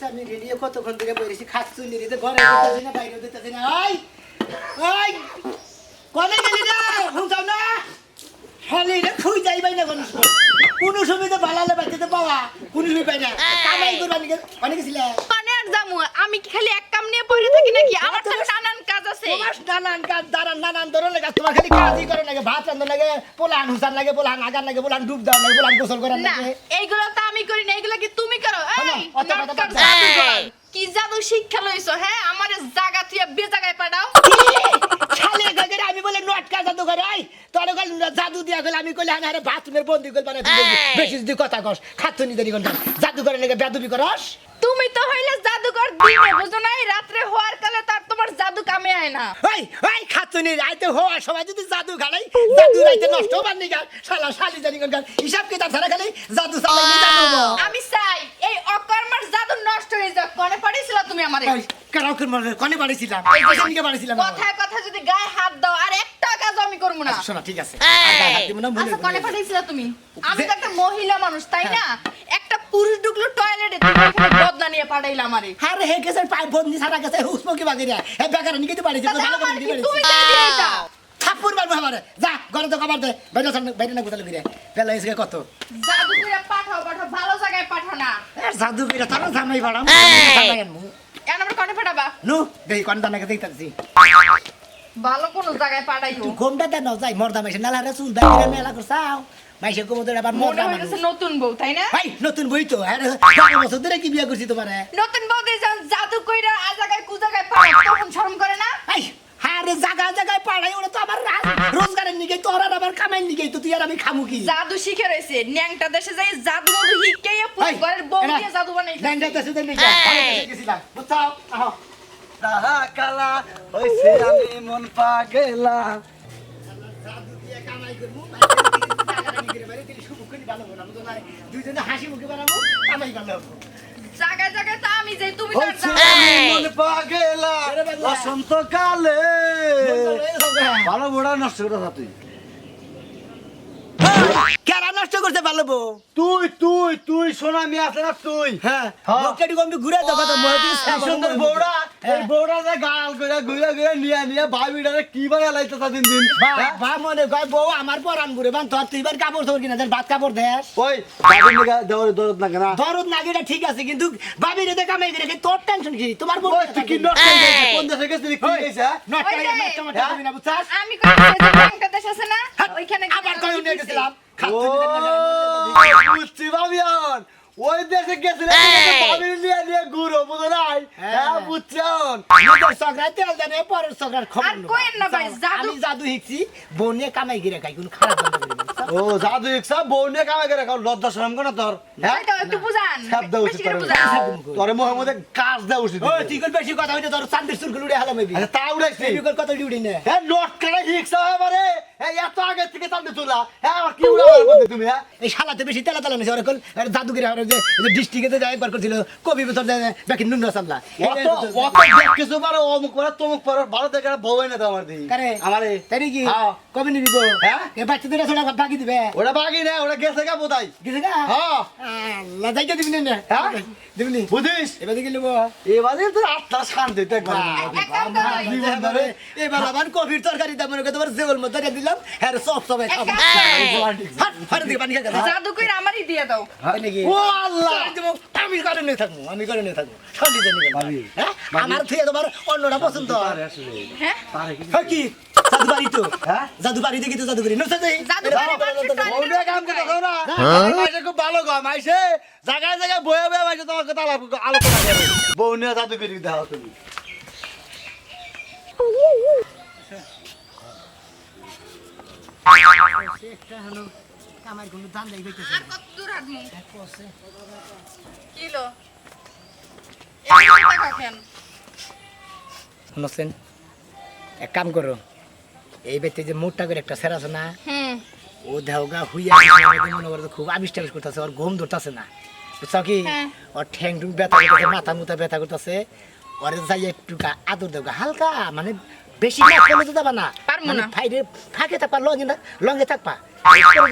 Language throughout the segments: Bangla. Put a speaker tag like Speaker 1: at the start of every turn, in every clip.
Speaker 1: আমি রেডিও কতক্ষণ থেকে বলেছি খাচ্ছু নিরিতে ঘরে দিতেছি না বাইরে দিতেছি না ওই ওই কোনে গেলি না হুঁচাও না খালি রে খুই যাইবাই না কোন সুবিধা ভালালে বাচ্চাতে পাওয়া কোন সুবিধা পাই না কামাই করবা নাকি অনেক ছিলে
Speaker 2: মানে আর জামু আমি কি খালি এক কাম নিয়ে পড়ে থাকি নাকি আমার তো নানান কাজ আছে
Speaker 1: তোমার নানান কাজ দাঁড়ান নানান ধরনের কাজ তোমার খালি কাজই করে লাগে ভাত রান্না লাগে পোলান হুসান লাগে পোলান আগার লাগে পোলান ডুব দাও লাগে পোলান গোসল করার
Speaker 2: না
Speaker 1: লাগে
Speaker 2: এইগুলো তো আমি করি না এগুলো কি তুমি করো
Speaker 1: শোনো,
Speaker 2: এই
Speaker 1: অত কথা
Speaker 2: নাটক
Speaker 1: বাদ দাও।
Speaker 2: জাদুঘর। কি জাদু শিক্ষা লইছো হ্যাঁ আমারে জায়গা থেকে বেজাগায় পাঠাও
Speaker 1: খালি গজরে আমি বলে নটকা জাদু করে আই তোর গল জাদু দিয়া গেল আমি কইলে আরে বাথরুমের বন্দি কইল মানে বেশি যদি কথা কস খাতুনি দেরি কোন জাদু করে লাগে বেদবি করস
Speaker 2: তুমি তো হইলে জাদুঘর দিনে বুঝো না এই রাত্রে হওয়ার কালে তার তোমার জাদু কামে আয় না
Speaker 1: ওই ওই খাতুনি রাইতে হওয়া সময় যদি জাদু খালাই জাদু রাইতে নষ্ট হবার নি গাল শালা শালি জানি কোন গাল হিসাব কি তার সারা খালি জাদু চালাই নি জাদু
Speaker 2: আমি চাই এই অকর্মার জাদু নষ্ট হয়ে যাক কোনে পাড়িছিল তুমি আমারে
Speaker 1: ওই কারাও কোন মানে কোনে বাড়িছিলাম এই দেশে বাড়িছিলাম
Speaker 2: কথায় কথা যদি গায়ে হাত দাও আর একটা কাজ আমি করব না
Speaker 1: আচ্ছা শোনা ঠিক আছে হাত দিব না
Speaker 2: আচ্ছা কোনে পাঠাইছিল তুমি আমি তো একটা মহিলা মানুষ তাই না একটা পুরুষ ঢুকলো টয়লেটে তুমি এখানে বদনা নিয়ে পাঠাইলা আমারে
Speaker 1: আরে হে গেছে পাই বন্দি সারা গেছে হুসমকি বাগিরা হে বেকার নিকে তো বাড়িছে ভালো করে দিতে পারিস
Speaker 2: তুমি তাই দিয়ে দাও
Speaker 1: থাপ্পড় মারবো আমারে যা ঘরে তো কবার দে বাইরে সামনে বাইরে না কোথালে গিরে বেলা এসে কত
Speaker 2: জাদু করে পাঠাও পাঠাও ভালো জায়গায় পাঠাও না
Speaker 1: এর জাদু কইরা তারা জামাই বাড়াম জামাই আনমু
Speaker 2: এখন আমরা কোনে পাঠাবা
Speaker 1: নু দেই কোন দানাকে দেইতাছি
Speaker 2: ভালো কোন জায়গায় পাঠাইও
Speaker 1: তুই ঘুমটা দেন না যাই মর্দা মাইছে নালারে চুল বাইরে মেলা করছাও মাইছে কোমদের আবার
Speaker 2: মনে
Speaker 1: মর্দা
Speaker 2: হইতেছে
Speaker 1: মানুষ
Speaker 2: নতুন বউ তাই না
Speaker 1: ভাই নতুন বই তো আরে 12 বছর ধরে কি বিয়ে করছি তোমারে
Speaker 2: নতুন বউ দিয়ে যখন জাদু কইরা আ জায়গায় কু জায়গায় পাঠাও তখন শরম করে না
Speaker 1: এই আরে জায়গা জায়গায় পাড়াই ওরা তো আবার রোজগারের নিকে তোর আর আবার কামাই নিকে তো তুই আর আমি খামু কি
Speaker 2: জাদু শিখে রয়েছে ন্যাংটা দেশে যাই জাদু জাদু শিখেই পুরো ঘরের বউ দিয়ে জাদু বানাইছে
Speaker 1: ল্যান্ডে দেশে দেন নিকে গেছিলাম বুঝছাও আহ
Speaker 3: তাহা কালা হইছে আমি মন পাগেলা
Speaker 1: জাদু দিয়ে কামাই করমু টাকা নিকে বাইরে তুই শুভ করে ভালো না বুঝছ না দুইজনে হাসি মুখে বানাবো কামাই ভালো হবে
Speaker 2: জায়গায় জায়গায় তো আমি যাই তুমি তো আর
Speaker 3: হইছে
Speaker 2: যাও
Speaker 3: আমি
Speaker 2: না।
Speaker 3: মন পাগেলা বসন্ত কালে ভালো বড়া নষ্ট করে তুই
Speaker 1: কেরা নষ্ট করতে পারলো
Speaker 3: তুই তুই তুই সোনা মিয়া আছে না তুই
Speaker 1: হ্যাঁ
Speaker 3: হ্যাঁ।
Speaker 1: বকেটি কম ঘুরে দেখো তো মহাদি
Speaker 3: এই সুন্দর বউরা এই বউরা যে গাল করে ঘুরে ঘুরে নিয়ে নিয়ে ভাবিটারে কি বানায় লাইতে দিন দিন হ্যাঁ?
Speaker 1: বা মনে কয় বউ আমার পরান ঘুরে বান তোর তুই বার কাপড় তোর কিনা ভাত কাপড় দেস
Speaker 3: ওই ভাবির নিগা দেওয়ারে দরদ লাগে না
Speaker 1: দরদ নাগিটা ঠিক আছে কিন্তু ভাবি রে কামাই করে তোর টেনশন কি তোমার বউ
Speaker 3: ওই তুই কি নষ্ট হয়েছে কোন দেশে গেছিলি কি হয়েছে
Speaker 1: নট
Speaker 2: ওই যে,
Speaker 1: নষ্ট মত তুমি না বুঝছাস
Speaker 2: আমি কই ন্যাংটা দেশ আছে না ওইখানে
Speaker 1: আবার কই নিয়ে গেছিলাম
Speaker 3: ও বুঝছি ভাবিয়ান ওই দেশে গেছিলে ভাবির নিয়ে নিয়ে ঘুরো বুঝো নাই হ্যাঁ বুঝছেন
Speaker 1: নিজের সগরাই তেল জানে পরের সগরার খবর
Speaker 2: আর কইেন না ভাই, জাদু-
Speaker 1: আমি জাদু শিখছি বউ নিয়ে কামাই করে খাই কোন খারাপ বন্ধ করি না
Speaker 3: ও জাদু ইচ্ছা বউ নিয়ে কামে করে খাও লজ্জা শরম করে তোর হ্যাঁ
Speaker 2: ওই তো একটু বুঝান
Speaker 3: ছাপ দেওয়া
Speaker 2: বেশি
Speaker 3: উচিত
Speaker 2: করে
Speaker 3: তোর।
Speaker 2: বুঝান
Speaker 3: তোর মুখের মধ্যে কাজ দেওয়া উচিত
Speaker 1: ও তুই কল বেশি কথা হইতে তোর চান্দের চুলগুলো উড়ে হালাম এবি
Speaker 3: আচ্ছা তা উড়াইছি
Speaker 1: তুই কল কত উড়ি না
Speaker 3: হ্যাঁ নোট করে হিকসা এবারে এই এত আগে থেকে টানতে তোলা হ্যাঁ আর কি উড়াবার বলতে তুমি হ্যাঁ
Speaker 1: এই শালাতে বেশি তেলা তেলা নেছে ওরা কল জাদুগিরি ওরা যে ডিস্ট্রিক্টে যায় একবার করছিল কবি বছর বাকি নুন সামলা
Speaker 3: অত অত দেখ কিছু পারো অমুক পারো তমুক পারো ভালো দেখে বউ এনে দাও আমার দিই
Speaker 1: কারে
Speaker 3: আমারে
Speaker 1: তাই কি
Speaker 3: হ্যাঁ।
Speaker 1: কবে নিবি গো
Speaker 3: হ্যাঁ?
Speaker 1: এ বাচ্চাদের ছোড়া বাকি দিবে
Speaker 3: ওটা বাকি না ওটা গেছে গা বোধাই
Speaker 1: গেছে গা
Speaker 3: হ্যাঁ
Speaker 1: আল্লাহ যাইতে দিবি না
Speaker 3: হ্যাঁ?
Speaker 1: দিবি নি
Speaker 3: বুঝিস
Speaker 1: এবার দেখে নেব
Speaker 3: এবারে তোর আত্মা শান্তি তো একবার
Speaker 2: এক কাম করো,
Speaker 3: জীবন ধরে
Speaker 1: এবার আবার কফির তরকারি দাম মনে করে তোমার জেবল মধ্যে রেখে দিলাম হ্যাঁ সব সবাই
Speaker 2: এক
Speaker 1: খাবো
Speaker 2: কাম
Speaker 1: হাট হাট দিকে পানি খেয়ে
Speaker 2: জাদু কইরা আমারই দিয়ে দাও
Speaker 1: হয় নাকি
Speaker 3: ও আল্লাহ
Speaker 1: আমি করে নিয়ে থাকবো আমি করে নিয়ে থাকবো সব জানি
Speaker 3: ভাবি।
Speaker 1: হ্যাঁ আমার থেকে তোমার অন্যটা পছন্দ
Speaker 3: পারে আসলে
Speaker 2: হ্যাঁ
Speaker 3: পারে কি
Speaker 1: হয় কি জাদু বাড়ি তো
Speaker 3: হ্যাঁ?
Speaker 1: জাদু বাড়ি দেখি তো জাদু করি নসে দেই
Speaker 2: জাদু বাড়ি মানুষের টানে
Speaker 3: বউটা কাম করতে দাও না মাইসে খুব ভালো গো মাইসে জায়গায় জায়গায় বয়ে বয়ে মাইসে তোমার কথা আলোচনা করে বউ নিয়ে জাদু করে দাও তুমি
Speaker 1: একটা হলো আমার কোনো দাম দেই কইতেছে
Speaker 2: আর কত দূর হাঁটমু
Speaker 1: কসে
Speaker 2: কিলো এই টাকা কেন
Speaker 1: শুনছেন এক কাম করো এই ব্যক্তি যে মোটা করে একটা সেরা আছে না
Speaker 2: হুম
Speaker 1: ও দেহগা হুইয়া গেছে, মনে করো খুব আবিষ্কার করতেছে ওর ঘুম ধরতেছে না বুঝছো কি
Speaker 2: হ্যাঁ।
Speaker 1: ওর ঠ্যাং টুং ব্যথা করতেছে মাথা মুথা ব্যথা করতেছে ওরে যাই একটু আদর দেওগা হালকা মানে বেশি না করলে তো যাবা না
Speaker 2: পারবো
Speaker 1: মানে
Speaker 2: না।
Speaker 1: ফাইরে ফাঁকে থাকবা লঙ্গে থাকবা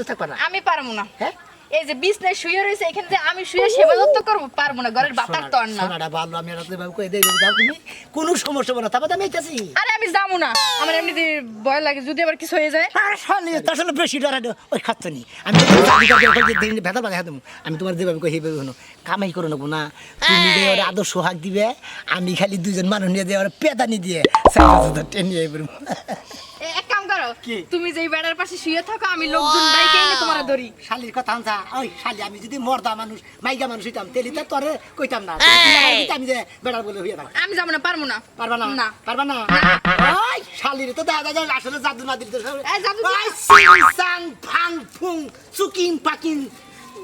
Speaker 1: থাকবা না
Speaker 2: আমি পারবো না
Speaker 1: হ্যাঁ
Speaker 2: এই যে বিছনায় শুয়ে রয়েছে এখানে যে আমি শুয়ে সেবা যত্ন করবো পারবো না ঘরের বাতার তো আর না
Speaker 1: সোনাটা ভালো আমি রাতে ভাবে কই দেই যাও তুমি কোনো সমস্যা হবে না তারপর আমি আইতাছি
Speaker 2: আরে আমি যাবো না আমার এমনিতে ভয় লাগে যদি আবার কিছু হয়ে যায়
Speaker 1: আর শালি আসলে বেশি ডরা ওই খাচ্ছনি আমি ভেতর বাধা দেবো আমি তোমার যেভাবে কই হেবে হনো কামাই করে নেবো না তুমি যে ওরা আদর সোহাগ দিবে আমি খালি দুজন মানুষ নিয়ে দিয়ে ওরা পেদানি দিয়ে টেনে পড়বো
Speaker 2: এক কাম করো
Speaker 1: কি?
Speaker 2: তুমি যেই বেড়ার পাশে শুয়ে থাকো আমি লোকজন ডাইকে এনে তোমার ধরি
Speaker 1: শালির কথা আনছা ওই শালি আমি যদি মর্দা মানুষ মাইগা মানুষ হইতাম তেলি তো তোরে কইতাম না আমি যে বেড়ার বলে হইয়া থাকি
Speaker 2: আমি যাবো না পারবো না
Speaker 1: পারবা না
Speaker 2: না
Speaker 1: পারবা না ওই শালির তো দেখা যায় আসলে জাদু না দিতে
Speaker 2: এই জাদু
Speaker 1: ওই সিং সাং ফাং ফুং চুকিং পাকিং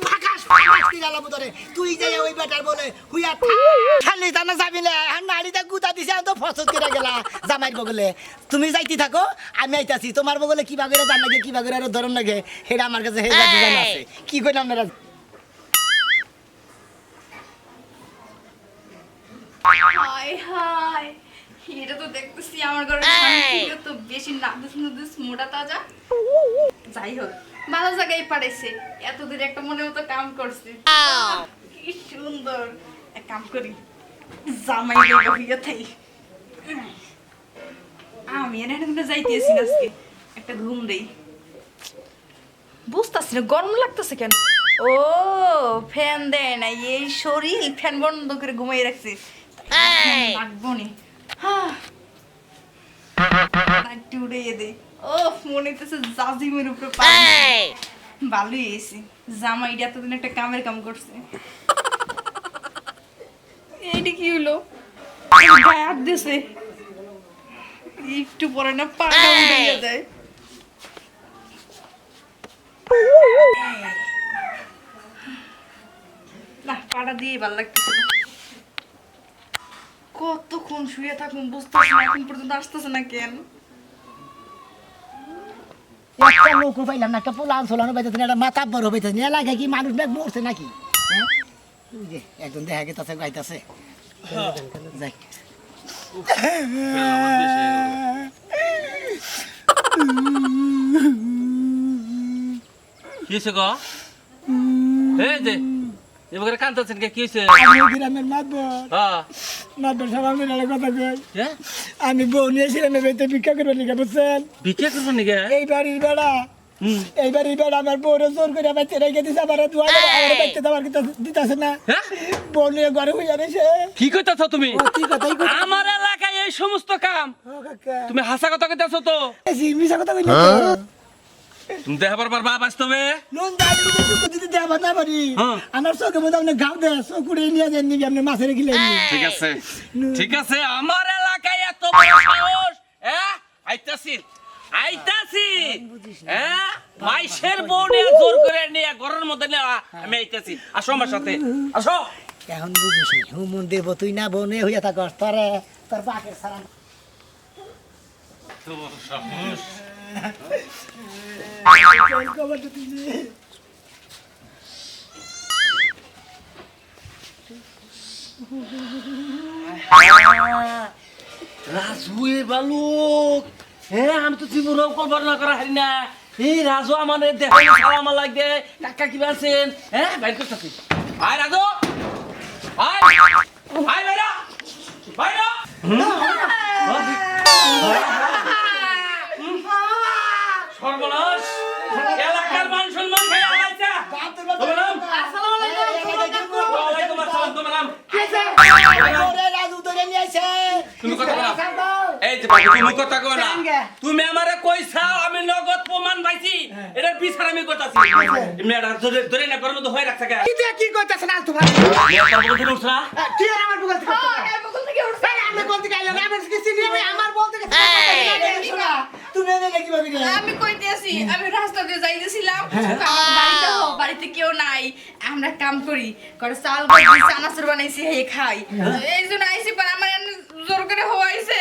Speaker 1: ফাকাস ফাকাস দিলাম তোরে তুই যে ওই বেটার বলে হুইয়া শালি জানা যাবি না নাড়িটা গুতা দিছে তো ফসল করে গেলা জামাইর বগলে তুমি যাইতে থাকো আমি আইতাছি তোমার বগলে কি বাগরে জান লাগে কি বাগরে আর ধরন লাগে সেটা আমার কাছে হে জাদু জানা আছে কি কইলাম আপনারা
Speaker 2: হায় হায় এটা তো দেখতেছি আমার ঘরে শান্তি তো বেশি নাদুস নুদুস মোটা তাজা যাই হোক ভালো জায়গায় পাঠাইছে এতদিন একটা মনে মতো কাম করছে কি সুন্দর এক কাম করি জামাই দেবো হইয়া থাই আমি এখানে যাইতেছি না আজকে একটা ঘুম দেই বুঝতেছি না গরম লাগতেছে কেন ও ফ্যান দেয় না এই শরীর ফ্যান বন্ধ করে ঘুমাই রাখছে লাগবো নি একটু উড়িয়ে দে ও মনে হইতেছে জাজিমের উপরে ভালোই এসি জামাইটা এতদিন একটা কামের কাম করছে এইটা কি হলো গায়ে হাত দিছে একটু পরে না পাটা উড়িয়ে যায় না পাটা দিয়ে ভালো লাগতেছে না। কতক্ষণ শুয়ে থাকুন বুঝতেছি না এখন পর্যন্ত আসতেছে না কেন
Speaker 1: একটা লোক পাইলাম না একটা পোলা আনছোলানো পাইতেছে না একটা মাথা বড় পাইতেছে না লাগে কি মানুষ ব্যাগ মরছে নাকি হ্যাঁ ওই যে একজন দেখা গেছে গাইতেছে যাই
Speaker 4: কি হয়েছে গো এই যে এবারে কান্তাছেন কি হয়েছে
Speaker 1: গ্রামের
Speaker 4: হ্যাঁ
Speaker 1: মাতবর সব আমি কথা কই
Speaker 4: হ্যাঁ
Speaker 1: আমি বউ নিয়েছিলাম এবারে ভিক্ষা করবেন লিখে বুঝছেন
Speaker 4: বিক্রি করবেন নাকি
Speaker 1: এই বাড়ির বেড়া এই বাড়ির বেড়া আমার বউরে জোর করে বাচ্চা রেখে দিছে আমার দুয়া আমার বাচ্চা তো আমার দিতেছে না
Speaker 4: হ্যাঁ
Speaker 1: বউ নিয়ে ঘরে হইয়া রয়েছে
Speaker 4: কি কইতাছ তুমি
Speaker 1: কি কথাই কই
Speaker 4: আমার এলাকায় এই সমস্ত কাম তুমি হাসা কথা কইতাছ তো
Speaker 1: মিশা কথা কইলে
Speaker 4: তুমি দেখাবার পারবা বাস্তবে
Speaker 1: লোন দাঁড়ি যদি দেওয়া না পারি
Speaker 4: হ্যাঁ।
Speaker 1: আমার চোখে বোধ আপনি গাও দেয় চোখুড়ে নিয়ে যান নিবি আপনি মাছের গিলে
Speaker 4: ঠিক আছে ঠিক আছে আমার এলাকায় এত বড় সাহস হ্যাঁ আইতাছি আইতাছি হ্যাঁ মাইশের বউ নিয়ে জোর করে নিয়ে ঘরের মধ্যে নিয়ে আমি আইতাছি আসো আমার সাথে আসো
Speaker 1: এখন বুঝিস হুমুন দেব তুই না বউ নিয়ে হইয়া থাকস তোরে তোর বাকের সারা
Speaker 4: রাজুয়ে বালুক হ্যাঁ আমি তো জীবনেও কল্পনা করা হারি না এই রাজু আমাদের দেখো সালাম লাগে কাকা কি আছেন হ্যাঁ বাইর করতেছি আয় রাজু আয় আয় বাইরা বাইরা সর্বনাশ এলাকার মান সম্মান খেয়ে আলাইছে তোমার নাম ওয়ালাইকুম আসসালাম তোমার নাম
Speaker 1: রাজু ধরে নিয়ে আসে
Speaker 4: তুমি কথা বলো এই যে বাবু তুমি কথা কও না তুমি আমারে কইছাও আমি নগদ প্রমাণ পাইছি এটা বিচার আমি করতেছি মেয়েটা ধরে ধরে না গরম তো হয়ে রাখছে কে
Speaker 1: কি করতেছেন আলতু ভাই
Speaker 4: মেয়েটার বলতে উঠছরা
Speaker 1: কি আর আমার বুকাল থেকে
Speaker 2: এর বগল থেকে উঠছে
Speaker 1: আমি কোন দিকে আইলাম আমি কিছু নিয়ে আমার বল থেকে তুমি এনে কি ভাবি রে
Speaker 2: আমি কইতেছি আমি রাস্তা দিয়ে যাইতেছিলাম আমার বাড়িতে বাড়িতে কেউ নাই আমরা কাম করি করে চাল বানাইছি চানাচুর বানাইছি হে খাই এই জন্য আইছি পর আমার এনে জোর করে হওয়াইছে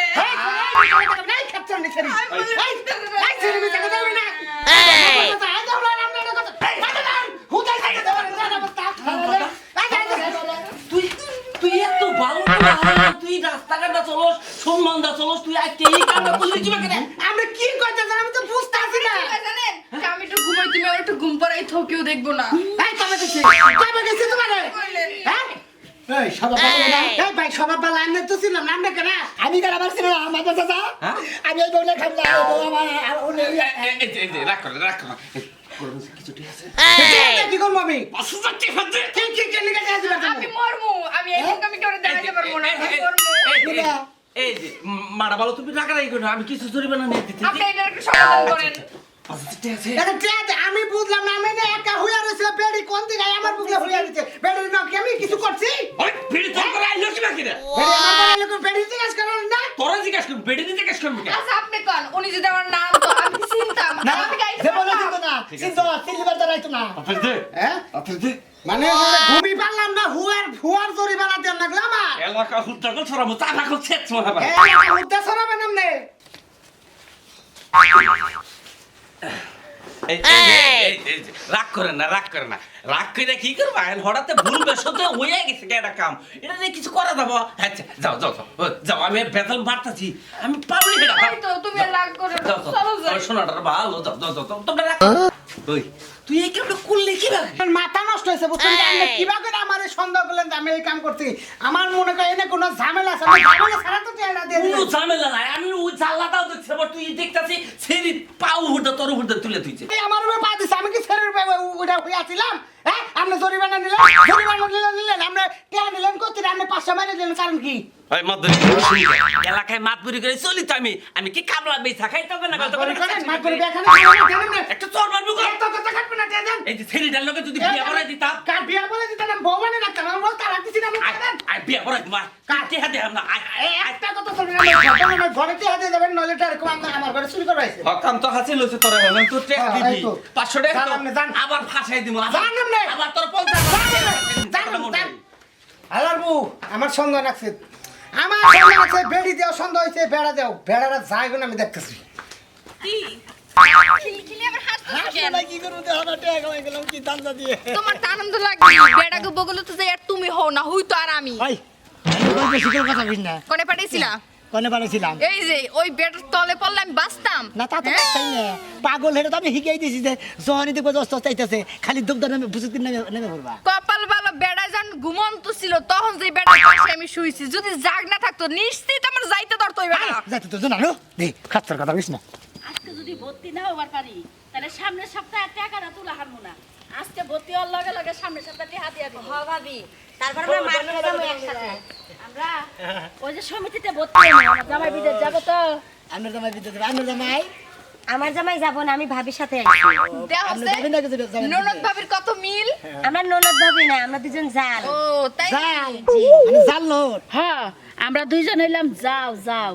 Speaker 4: তুই তুই এত ভালো না তুই রাস্তাঘাটে চলস সম্মানদা চলস তুই আজকে এই কামটা করলি কি করে
Speaker 1: আমরা কি করতেছেন আমি তো বুঝতাছি না
Speaker 2: জানেন আমি একটু ঘুমাইতে তুমি আমার একটু ঘুম পাড়াই থাও, কেউ দেখবো না।
Speaker 1: এই কবে গেছে তোমারে হ্যাঁ এই সবাই ভালো না এই ভাই সবাই ভালো আমি তো ছিলাম না আমরা কেন আমি কেন আবার ছিলাম আমার চাচা
Speaker 4: হ্যাঁ?
Speaker 1: আমি এই বউলে খাই না এই বউ আমার
Speaker 4: রাখ করো কিছু ঠিক আছে
Speaker 1: কি করবো আমি
Speaker 4: 5,000 টাকা দে।
Speaker 1: কি লিখে আছে
Speaker 2: আমি মরমু, আমি এই মুখ আমি কেউ দেখাইতে পারবো না, আমি মরমু।
Speaker 4: এই যে মারা বলো তুমি রাগারাগি করো আমি কিছু জরিমানা নিয়ে দিতে
Speaker 2: আপনি এটার একটু সমাধান করেন।
Speaker 4: 5,000 টাকা আছে
Speaker 1: এটা আমি বুঝলাম না আমি না একা হইয়া রইছে বেড়ি কোন দিকে আমার বুঝলে হইয়া রইছে বেড়ির নাম কি আমি কিছু করছি
Speaker 4: ওই ভিড় তো করে আইলো কি বাকি রে
Speaker 1: বেড়ি আমার লোক বেড়ি জিজ্ঞাসা করেন না
Speaker 4: তোরা জিজ্ঞাসা করবি বেড়ে দিতে জিজ্ঞাসা করবি কেন?
Speaker 2: আচ্ছা আপনি কোন, উনি যদি আমার নাম তো আমি কি চিনতাম?
Speaker 1: না
Speaker 2: আমি গাইতে
Speaker 1: সে বলে
Speaker 2: পারতাম।
Speaker 1: দিত না চিন্তা সিলভার দাঁড়াইতো না
Speaker 4: আপনার দে
Speaker 1: হ্যাঁ
Speaker 4: আপনার দে
Speaker 1: মানে ঘুমি পারলাম না হুয়ার জরি বানাতে লাগলো আমার
Speaker 4: এলাকা হুদ্দাগল ছড়াবো চা রাখো ছেদ ছড়াবো
Speaker 1: এই উদ্দেশ্য হবে নামনে
Speaker 4: রাগ করে না রাগ করে কি করবা হঠাৎ ভুল বেসতে হয়ে গেছে এটা কাম এটা নিয়ে কিছু করা যাবো আচ্ছা যাও যাও যাও যাও আমি বেতন বাড়তাছি আমি পাবলি এটা
Speaker 2: এই তো তুমি আর রাগ করো না,
Speaker 4: যাও
Speaker 2: চলো যাই।
Speaker 4: শোনাটা ভালো যাও যাও যাও তোমরা রাগ ওই তুই এই কামটা করলে কি ভাবে
Speaker 1: মাথা নষ্ট হয়েছে বুঝছেন আপনি কিভাবে আমার সন্দেহ করলেন যে আমি এই কাম করছি আমার মনে হয় এনে কোনো ঝামেলা আছে আমি ঝামেলা ছাড়া তো টেনা দিয়ে
Speaker 4: কোনো
Speaker 1: দিলাম।
Speaker 4: ঝামেলা নাই আমি ওই জানলাটাও দেখছি আবার তুই দেখতাছি সেরি পাও হুড়দা তোর হুড়দা তুলে তুইছে
Speaker 1: এই আমার উপরে পা দিছে আমি কি ছেলের ওটা হয়ে আছিলাম হ্যাঁ আপনি জরিমানা নিলেন নিলেন আপনি টেনা নিলেন করতে আপনি 500 মাইনে দিলেন কারণ কি
Speaker 4: ওই মদরি এলাকায় মাতবুরি করে চলি তো আমি কি কামলা বেচা খাই তবে না গল্প করে
Speaker 1: মাগরি এখানে জানেন না
Speaker 4: একটা চোর মারবো গো।
Speaker 1: এত কথা কাটবে না দেন
Speaker 4: এই যে ছেলেটার লোকে যদি বিয়া করাই দিতাম
Speaker 1: কার বিয়া বলে দিতেন বউ মানে না কেন বল তারা কিছু না দেন
Speaker 4: আই বিয়া করাই দিমা কাটে হাতে আমরা
Speaker 1: এই একটা কথা বলবেন না ঘরে কি হাতে যাবেন নলে টার কম আমার ঘরে চুরি করে আইছে
Speaker 4: হকাম তো হাসি লইছে তোরা বলেন তো টাকা
Speaker 1: হ্যাঁ,
Speaker 4: দিবি
Speaker 1: এই তো।
Speaker 4: 500 টাকা
Speaker 1: জান
Speaker 4: তো
Speaker 1: আপনি জান।
Speaker 4: আবার ফাঁসাই দিমু
Speaker 1: জান আপনি।
Speaker 4: আবার তোর 50
Speaker 1: আলার বউ আমার সন্দেহ লাগছে আমার সন্দেহ লাগছে বেড়ি দেও সন্দেহ হইছে বেড়া দেও বেড়ারা যাইব না আমি দেখতেছি
Speaker 2: কি খিলখিলি আমার হাত ধরছো কেন?
Speaker 1: কি করব তো আমার টাকা হয়ে গেলাম কি দান্দা দিয়ে
Speaker 2: তোমার তো আনন্দ লাগবে, বেড়াকে বগলে তো যে আর তুমি হও না, হুই তো আর আমি।
Speaker 1: ভাই আমি বলতে শিখে কথা কইছ না
Speaker 2: কোনে পাঠাইছিলা?
Speaker 1: কোনে পারেছিলাম
Speaker 2: এই যে ওই বেড়ার তলে পড়লে আমি বাঁচতাম
Speaker 1: না তা তো
Speaker 2: হ্যাঁ?
Speaker 1: তাই না পাগল হেরে তো আমি হিগাই দিছি যে জহানি দেখবো দস্ত চাইতেছে খালি দুগ্ধ নেমে বুঝতে নেমে পড়বা
Speaker 2: কপাল ভালো বেড়া যখন ঘুমন্ত ছিল তখন যে বেড়ার পাশে আমি শুইছি, যদি জাগ না থাকতো নিশ্চিত আমার যাইতে ধরতো ওই বেড়া।
Speaker 1: যাইতে তো জানো দে খাচ্ছর কথা কইছ না
Speaker 5: আজকে যদি ভর্তি না হবার পারি তাহলে সামনের সপ্তাহে টাকাটা তুলা হারবো না। আজকে ভর্তি হওয়ার লগে লগে সামনের সপ্তাহে হাত দিয়া দিব।
Speaker 6: ভাবি তারপর আমরা মার খেয়ে যাবো একসাথে
Speaker 5: আমরা ওই যে সমিতিতে ভর্তি হবো, আমার জামাই বিদেশ যাবো তো।
Speaker 1: আমরা জামাই দিতে দেব আমরা জামাই
Speaker 6: আমার জামাই যাবো না, আমি ভাবির সাথে আইছি
Speaker 2: দেখ
Speaker 1: আমরা
Speaker 2: হচ্ছে,
Speaker 1: যাবেন না কিছু জামাই
Speaker 2: ননদ ভাবির কত মিল।
Speaker 6: আমরা ননদ ভাবি না, আমরা দুজন জাল
Speaker 2: ও তাই
Speaker 1: জাল
Speaker 2: নাকি?
Speaker 1: মানে জাল লোট
Speaker 5: হ্যাঁ আমরা দুইজন হইলাম যাও যাও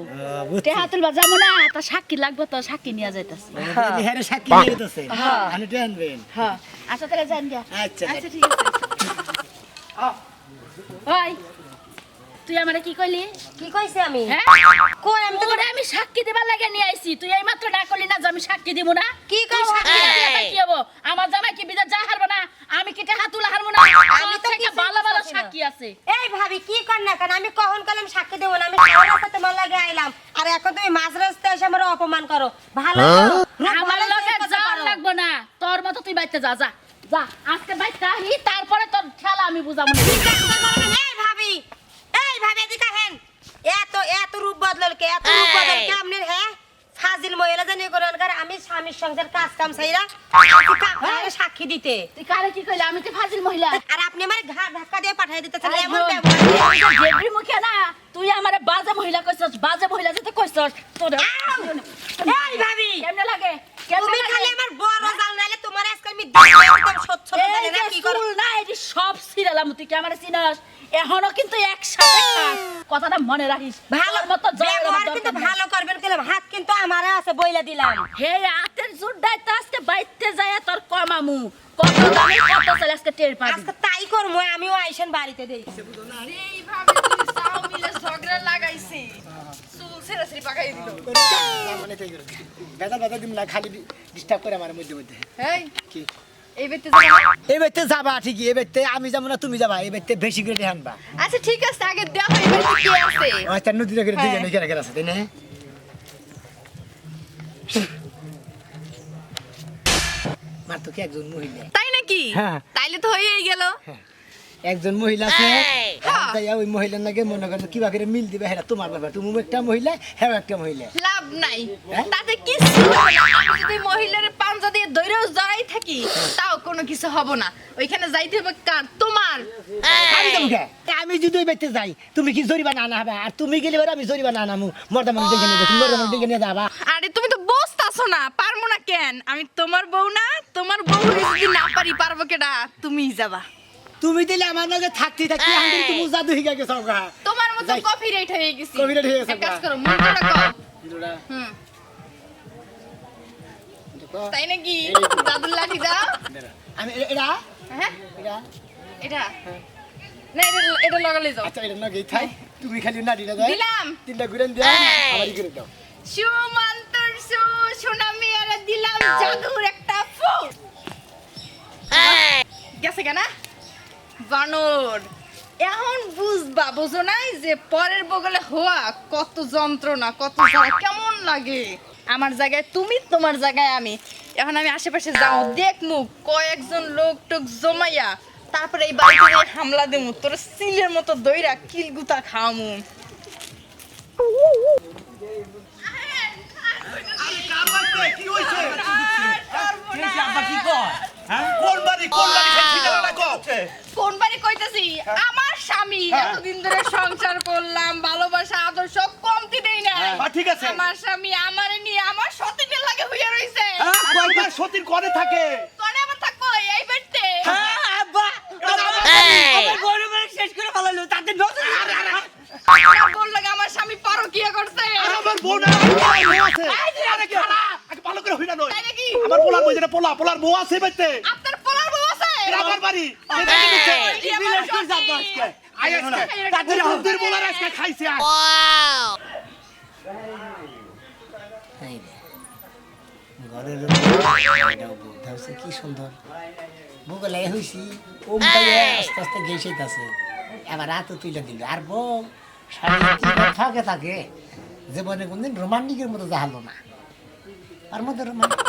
Speaker 1: বুঝছি
Speaker 5: টেহা তুলবা যাবো না, তা সাক্ষী লাগবে তো সাক্ষী নিয়ে যাইতাছি।
Speaker 1: হেরে সাক্ষী নিয়ে গেছে আমি টেনবেন
Speaker 5: হ্যাঁ আচ্ছা তাহলে যান গিয়া।
Speaker 1: আচ্ছা
Speaker 2: আচ্ছা ঠিক আছে।
Speaker 5: ওই তুই আমারে কি কইলি?
Speaker 6: কি কইছে আমি
Speaker 5: হ্যাঁ
Speaker 6: কই আমি তো
Speaker 5: তোরে আমি সাক্ষী দিবার লাগে নিয়ে আইছি, তুই এই মাত্র না করলি না যে আমি সাক্ষী দিব না?
Speaker 6: কি
Speaker 5: তুই
Speaker 6: কও
Speaker 5: সাক্ষী
Speaker 6: ভাবি?
Speaker 5: দিলে তাই কি হবো? আমার জামাই কি বিদেশ যা হারবো না, আমি কি টাকা তুলা হারবো না?
Speaker 6: আমি তো
Speaker 5: তোর থেকে
Speaker 6: কিছুই
Speaker 5: ভালো ভালো
Speaker 6: বুঝতাছি না।
Speaker 5: সাক্ষী আছে।
Speaker 6: এই ভাবি কি কর না কেন আমি কখন কলম সাক্ষী দেবো না, আমি সারা রাস্তা তোমার লাগে আইলাম আর এখন তুমি মাঝ রাস্তায় এসে আমার অপমান করো ভালো
Speaker 5: আমার লগে যাওয়ার লাগবো না, তোর মতো তুই বাইতে যা যা যা আজকে বাইতে আহি, তারপরে তোর খেলা আমি বুঝাবো না।
Speaker 6: এই ভাবি এদিকে হেন এত এত রূপ বদলাল কে এত রূপ বদল কে আপনি হ্যাঁ ফাজিল মহিলা জানি করেন কার আমি স্বামীর সংসার কাজ কাম ছাইরা সাক্ষী দিতে
Speaker 5: তুই কারে কি কইলি? আমি তো ফাজিল মহিলা।
Speaker 6: আর আপনি আমার ঘাড় ধাক্কা দিয়ে পাঠিয়ে দিতেছেন
Speaker 5: আরে
Speaker 6: এমন
Speaker 5: বোন,
Speaker 6: ব্যবহার
Speaker 5: তুই তো জেবরি মুখে না, তুই আমারে বাজে মহিলা কইছস, বাজে মহিলা যেতে কইছস তোর
Speaker 6: এই ভাবি
Speaker 5: কেমনে লাগে?
Speaker 6: তুমি
Speaker 5: কেমনে
Speaker 6: খালি
Speaker 5: লাগে?
Speaker 6: আমার বড় জাল নাইলে তোমার আজকে আমি দিয়ে একদম সচ্ছল
Speaker 5: এই
Speaker 6: জানি না
Speaker 5: যে
Speaker 6: কি করো
Speaker 5: চুল না, এই যে সব সিরালাম, তুই কি আমারে চিনস? এখনো কিন্তু একসাথে খাস, কথাটা মনে রাখিস।
Speaker 6: ভালো
Speaker 5: তোর মতো জয়ের আমার
Speaker 6: ব্যবহার কিন্তু
Speaker 5: দরকার নাই।
Speaker 6: ভালো করবেন কেলাম হাত কিন্তু আমারও আছে বইলা দিলাম
Speaker 5: হে হাতের জোরটাই তো আজকে বাইতে যায় তোর কমামু, কত দামি কত চলে আজকে টের পাবি।
Speaker 6: আজকে তাই করবো আমিও আইসেন বাড়িতে দেই
Speaker 2: এইভাবে দুই চাও মিলে ঝগড়া লাগাইছে, চুল ছেড়াছেড়ি পাকাই দিল।
Speaker 1: মানে তাই করে বেদা বেদা দিম না খালি ডিস্টার্ব করে আমার মধ্যে মধ্যে
Speaker 2: এই
Speaker 1: কি
Speaker 2: এই বেতে যাবা?
Speaker 1: এই বেতে যাবা ঠিকই এই বেতে আমি যাবো না তুমি যাবা এই বেতে বেশি করে আনবা
Speaker 2: আচ্ছা ঠিক আছে, আগে দেখো এই বেতে কি আছে।
Speaker 1: আচ্ছা নদীটা করে দিকে
Speaker 2: হ্যাঁ।
Speaker 1: নেই কেন আছে তাই না মার তো কি একজন মহিলা
Speaker 2: তাই নাকি
Speaker 1: হ্যাঁ।
Speaker 2: তাইলে তো হয়েই গেল
Speaker 1: একজন মহিলা আছে
Speaker 2: হ্যাঁ।
Speaker 1: যাইয়া ওই মহিলার নাকি মনে করেন কিবা করে মিল দিবে হ্যাঁ তোমার ব্যাপার তুমি একটা মহিলা হ্যাঁ একটা মহিলা
Speaker 2: লাভ নাই
Speaker 1: হ্যাঁ?
Speaker 2: তাতে কিছু হবে না। আমি যদি মহিলার পাঞ্জা দিয়ে দৈরেও জড়াই থাকি তাও কোনো কিছু হব না ওইখানে যাইতে হবে কার তোমার
Speaker 1: আমি যাবো কে? আমি যদি ওই বাড়িতে যাই তুমি কি জরিমানা আনা হবে আর তুমি গেলে এবার আমি জরিমানা আনামু মর্দা মানুষ দেখে নিয়ে তুমি মর্দা মানুষ দেখে নিয়ে যাবা
Speaker 2: আরে তুমি তো বসতাছো না পারবো না কেন আমি তোমার বউ না তোমার বউ যদি না পারি পারবো কেডা তুমিই যাবা
Speaker 1: তুমি দিলে আমার নাকি থাকতে থাকতে আমি তুমি জাদু হিগা গেছো গা
Speaker 2: তোমার মতো
Speaker 1: যাই।
Speaker 2: কপি রেট হয়ে গেছি
Speaker 1: Copyright হয়ে গেছে
Speaker 2: এক কাজ
Speaker 1: গা।
Speaker 2: করো মন্ত্রটা কও
Speaker 1: দিলুরা
Speaker 2: হুম
Speaker 1: দেখো
Speaker 2: তাই নাকি দাদুর লাঠি দাও
Speaker 1: আমি এটা
Speaker 2: হ্যাঁ
Speaker 1: এটা
Speaker 2: এটা না এটা লাগালে যাও
Speaker 1: আচ্ছা এটা নাকি থাই তুমি খালি নাড়িটা দাও
Speaker 2: দিলাম
Speaker 1: তিনটা ঘুরে দিয়া আবার ই করে দাও
Speaker 2: সুমন্তর সুনামি আর দিলাম জাদুর একটা ফু গেছে কেনা বানর এখন বুঝবা বুঝো নাই যে পরের বগলে হওয়া কত যন্ত্রণা কত জ্বালা কেমন লাগে আমার জায়গায় তুমি তোমার জায়গায় আমি এখন আমি আশেপাশে যাও দেখমু কয়েকজন লোক টোক জমাইয়া তারপরে এই বাড়িতে হামলা দেবো তোর সিলের মতো দইরা কিলগুতা খাওয়ামু
Speaker 3: কি হইছে
Speaker 4: আব্বা কি কয়
Speaker 3: কোন বাড়ি খাইছি না কও
Speaker 2: কোন বাড়ি কইতাছি আমার স্বামী এতদিন ধরে সংসার করলাম ভালোবাসা আদর সব কমতি দেই না
Speaker 3: ঠিক আছে।
Speaker 2: আমার স্বামী আমারে নিয়ে আমার সতীনের লাগে হইয়া রইছে
Speaker 3: কয়বার সতীর ঘরে থাকে
Speaker 2: তোরে আবার থাকবো এই বাড়িতে আমার বল লাগে আমার স্বামী পরকিয়া করছে
Speaker 3: আমার বউ না আছে আরে খালা আগে ভালো করে হইনা নয়
Speaker 2: তাই নাকি
Speaker 3: আমার পোলার বউ যেটা পোলার বউ আছে বাইতে
Speaker 2: আপনার পোলার বউ আছে
Speaker 3: এটা আমার বাড়ি
Speaker 2: এই আমার সতী।
Speaker 3: তাদের হুন্দির পোলার আজকে খাইছে আর
Speaker 1: ঘরের বুঝতে কি সুন্দর বুগলে হইছি ও আস্তে আস্তে গেছেইতাছে এবার রাত তুইলা দিল আর বউ থাকে থাকে জীবনে কোনদিন রোমান্টিকের মতো যাহালো না আর মধ্যে রোমান্টিক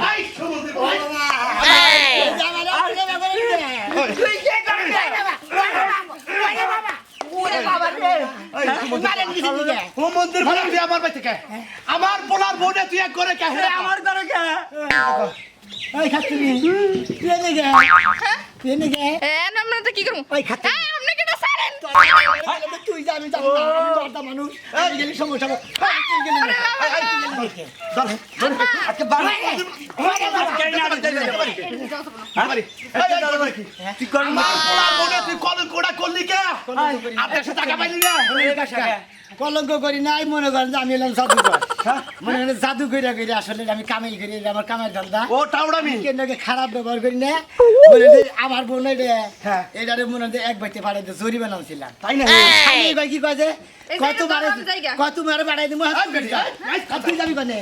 Speaker 3: আই সমুদ্র ভাই ও মন্দির ভাড়া দিয়ে আমার বাড়ি থেকে আমার পোলার বউনে তুই এক করে কে আমার ঘরে কে
Speaker 1: ওই খাচ্ছি তুই গে
Speaker 2: আমরা তো কি করবো
Speaker 1: ওই খাচ্ছি
Speaker 2: আপনি কেন সারেন
Speaker 1: তুই যা আমি যাবো না আমি বড়দা মানুষ আমি গেলি সমস্যা হবে তুই গেলি না আজকে বাবা
Speaker 3: তুই কর পোলার বউনে তুই কলঙ্ক কোড়া করলি কে আপনার সাথে টাকা পাইলি না
Speaker 1: কলঙ্ক করি নাই মনে করেন যে আমি এলাম জাদুঘর মনে করেন জাদু কইরা কইরা আসলে আমি কামাই করি এটা আমার কামাই ধান্দা
Speaker 3: ও টাউডামি
Speaker 1: কেনকে খারাপ ব্যবহার করি না মনে হয় আমার বোন এটারে মনে হয় এক বাইতে পাঠাইতে জরিমানা ছিলাম
Speaker 3: তাই না
Speaker 1: আমি ভাই কি কয় যে
Speaker 2: এই
Speaker 1: কত
Speaker 2: জায়গাটা
Speaker 1: বারে
Speaker 2: তো আমার জায়গা।
Speaker 1: কত বারে বাড়াই দিমু তুই যাবি কোনে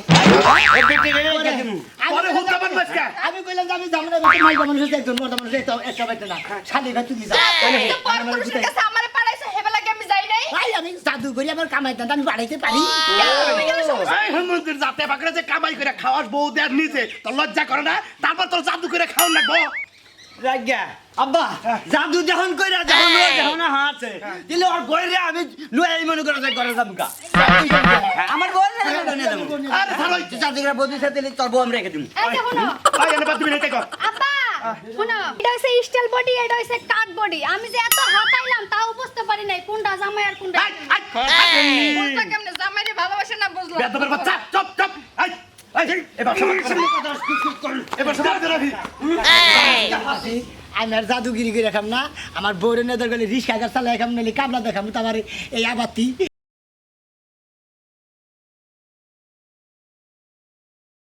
Speaker 3: পরে হুদ্দা বানবাস কে
Speaker 1: আমি কইলাম যে আমি যাবো না মাই মানুষ একজন মোটা মানুষ একটা বাইতে না শালি ভাই তুমি যাও
Speaker 2: আপনি তো পরপুরুষের কাছে আমারে পাঠাইছো হেবেলাকে আমি যাই নাই
Speaker 1: ভাই আমি জাদু করি আমার কামাই দান আমি বাড়াইতে পারি
Speaker 2: তুমি কেন সমস্যা
Speaker 3: এই মন্দির যাতে বাকরে যে কামাই করে খাওয়াস বউ দেয় নিজে তোর লজ্জা করে না তারপর তোর জাদু করে খাওয়ান লাগবো
Speaker 7: আব্বা জাদু যখন কইরা যখন যখন হাতে দিলে ওর বইরে আমি লুই মনে করে যাই করে যাবো কা আমার বই না নিয়ে যাবো
Speaker 3: আরে ভালো
Speaker 7: জাদুরা বদি সাথে তোর বউ আমি রেখে দিমু
Speaker 2: এই দেখো না
Speaker 3: আই এনে বাদ দিবি না দেখো
Speaker 8: আব্বা শোনো এটা হচ্ছে স্টাইল বডি এটা হচ্ছে কাট বডি আমি যে এত হাতাইলাম তাও বুঝতে পারি নাই কোনটা জামাই আর কোনটা
Speaker 2: বুঝলা কেমনে জামাইরে ভালোবাসে না বুঝলা
Speaker 3: বেদবের বাচ্চা চুপ চুপ আই আই এবার সবাই এবার সবাই ধরে
Speaker 1: আমি আর জাদুগিরি করে খাম না আমার বউরে নেদার গেলে রিক্সা গাছ চালাই খাম নাহলে কামলা দেখাম তোমার এই আবাতি